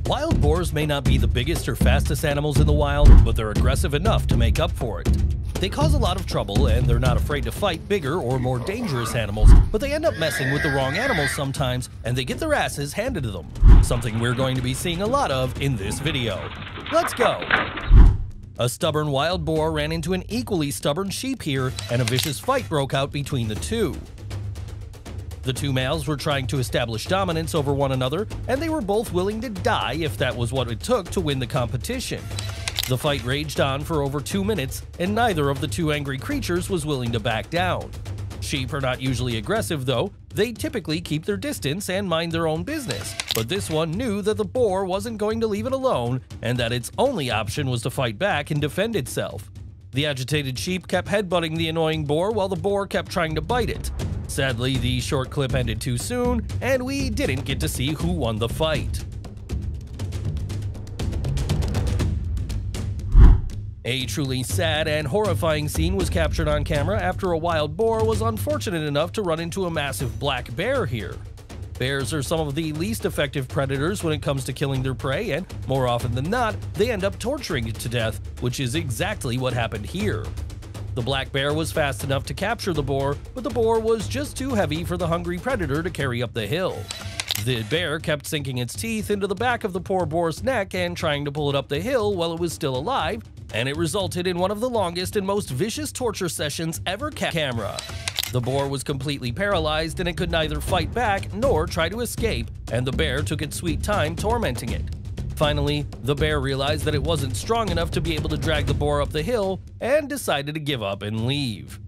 Wild boars may not be the biggest or fastest animals in the wild, but they're aggressive enough to make up for it. They cause a lot of trouble, and they're not afraid to fight bigger or more dangerous animals, but they end up messing with the wrong animals sometimes, and they get their asses handed to them. Something we're going to be seeing a lot of in this video. Let's go! A stubborn wild boar ran into an equally stubborn sheep here, and a vicious fight broke out between the two. The two males were trying to establish dominance over one another, and they were both willing to die if that was what it took to win the competition. The fight raged on for over 2 minutes, and neither of the two angry creatures was willing to back down. Sheep are not usually aggressive though, they typically keep their distance and mind their own business, but this one knew that the boar wasn't going to leave it alone, and that its only option was to fight back and defend itself. The agitated sheep kept headbutting the annoying boar while the boar kept trying to bite it. Sadly, the short clip ended too soon, and we didn't get to see who won the fight. A truly sad and horrifying scene was captured on camera after a wild boar was unfortunate enough to run into a massive black bear here. Bears are some of the least effective predators when it comes to killing their prey, and more often than not, they end up torturing it to death, which is exactly what happened here. The black bear was fast enough to capture the boar, but the boar was just too heavy for the hungry predator to carry up the hill. The bear kept sinking its teeth into the back of the poor boar's neck and trying to pull it up the hill while it was still alive, and it resulted in one of the longest and most vicious torture sessions ever camera. The boar was completely paralyzed and it could neither fight back nor try to escape, and the bear took its sweet time tormenting it. Finally, the bear realized that it wasn't strong enough to be able to drag the boar up the hill and decided to give up and leave.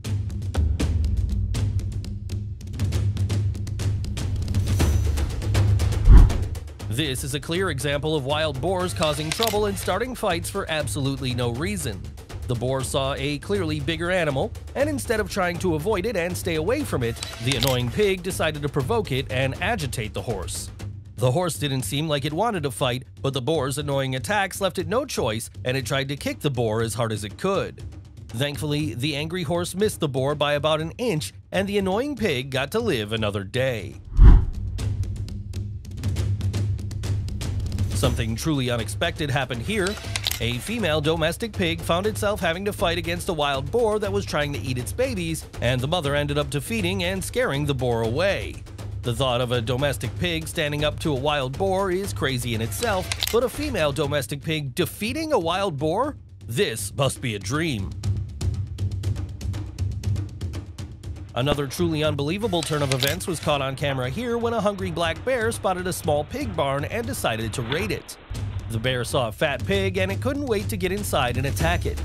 This is a clear example of wild boars causing trouble and starting fights for absolutely no reason. The boar saw a clearly bigger animal, and instead of trying to avoid it and stay away from it, the annoying pig decided to provoke it and agitate the horse. The horse didn't seem like it wanted to fight, but the boar's annoying attacks left it no choice, and it tried to kick the boar as hard as it could. Thankfully, the angry horse missed the boar by about an inch, and the annoying pig got to live another day. Something truly unexpected happened here. A female domestic pig found itself having to fight against a wild boar that was trying to eat its babies, and the mother ended up defeating and scaring the boar away. The thought of a domestic pig standing up to a wild boar is crazy in itself, but a female domestic pig defeating a wild boar? This must be a dream. Another truly unbelievable turn of events was caught on camera here when a hungry black bear spotted a small pig barn and decided to raid it. The bear saw a fat pig and it couldn't wait to get inside and attack it.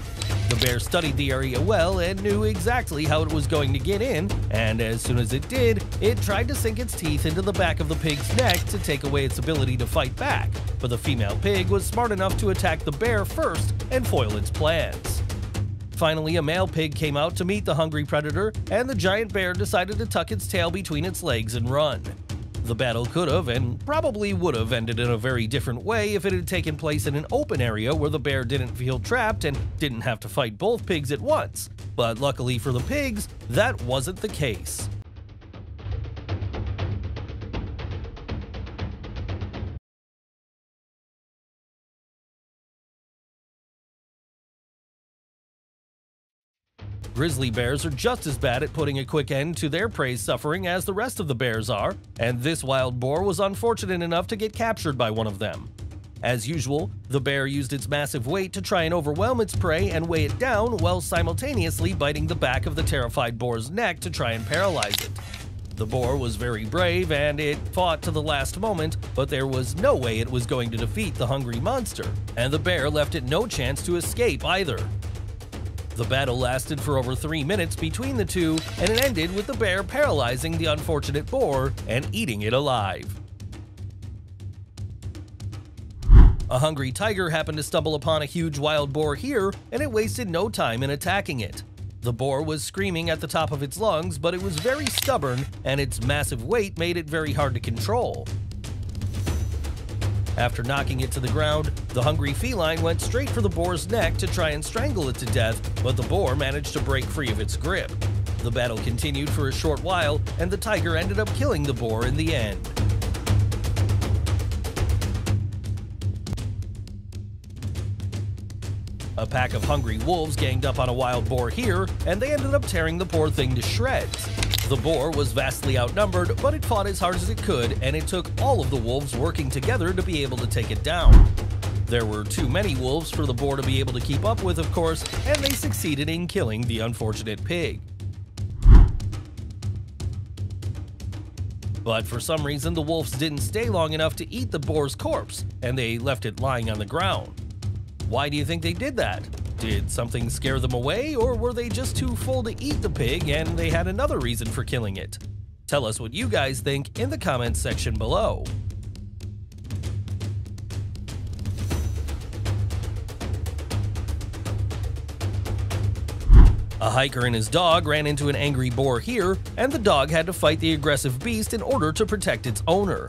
The bear studied the area well and knew exactly how it was going to get in, and as soon as it did, it tried to sink its teeth into the back of the pig's neck to take away its ability to fight back, but the female pig was smart enough to attack the bear first and foil its plans. Finally, a male pig came out to meet the hungry predator, and the giant bear decided to tuck its tail between its legs and run. The battle could have and probably would have ended in a very different way if it had taken place in an open area where the bear didn't feel trapped and didn't have to fight both pigs at once. But luckily for the pigs, that wasn't the case. Grizzly bears are just as bad at putting a quick end to their prey's suffering as the rest of the bears are, and this wild boar was unfortunate enough to get captured by one of them. As usual, the bear used its massive weight to try and overwhelm its prey and weigh it down while simultaneously biting the back of the terrified boar's neck to try and paralyze it. The boar was very brave and it fought to the last moment, but there was no way it was going to defeat the hungry monster, and the bear left it no chance to escape either. The battle lasted for over 3 minutes between the two, and it ended with the bear paralyzing the unfortunate boar and eating it alive. A hungry tiger happened to stumble upon a huge wild boar here, and it wasted no time in attacking it. The boar was screaming at the top of its lungs, but it was very stubborn, and its massive weight made it very hard to control. After knocking it to the ground, the hungry feline went straight for the boar's neck to try and strangle it to death, but the boar managed to break free of its grip. The battle continued for a short while, and the tiger ended up killing the boar in the end. A pack of hungry wolves ganged up on a wild boar here, and they ended up tearing the poor thing to shreds. The boar was vastly outnumbered, but it fought as hard as it could, and it took all of the wolves working together to be able to take it down. There were too many wolves for the boar to be able to keep up with, of course, and they succeeded in killing the unfortunate pig. But for some reason, the wolves didn't stay long enough to eat the boar's corpse, and they left it lying on the ground. Why do you think they did that? Did something scare them away, or were they just too full to eat the pig and they had another reason for killing it? Tell us what you guys think in the comments section below. A hiker and his dog ran into an angry boar here, and the dog had to fight the aggressive beast in order to protect its owner.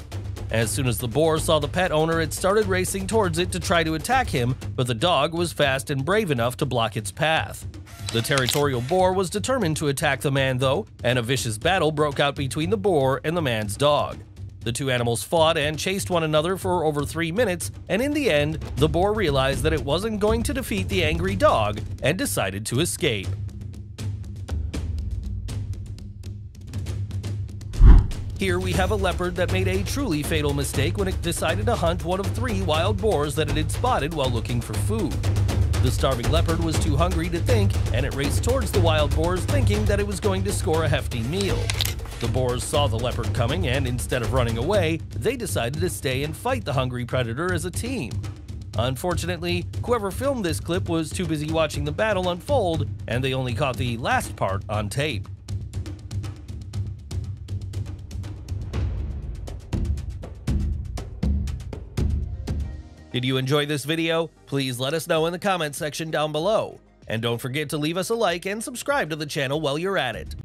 As soon as the boar saw the pet owner, it started racing towards it to try to attack him, but the dog was fast and brave enough to block its path. The territorial boar was determined to attack the man though, and a vicious battle broke out between the boar and the man's dog. The two animals fought and chased one another for over 3 minutes, and in the end, the boar realized that it wasn't going to defeat the angry dog and decided to escape. Here we have a leopard that made a truly fatal mistake when it decided to hunt one of 3 wild boars that it had spotted while looking for food. The starving leopard was too hungry to think, and it raced towards the wild boars thinking that it was going to score a hefty meal. The boars saw the leopard coming, and instead of running away, they decided to stay and fight the hungry predator as a team. Unfortunately, whoever filmed this clip was too busy watching the battle unfold, and they only caught the last part on tape. Did you enjoy this video? Please let us know in the comments section down below. And don't forget to leave us a like and subscribe to the channel while you're at it.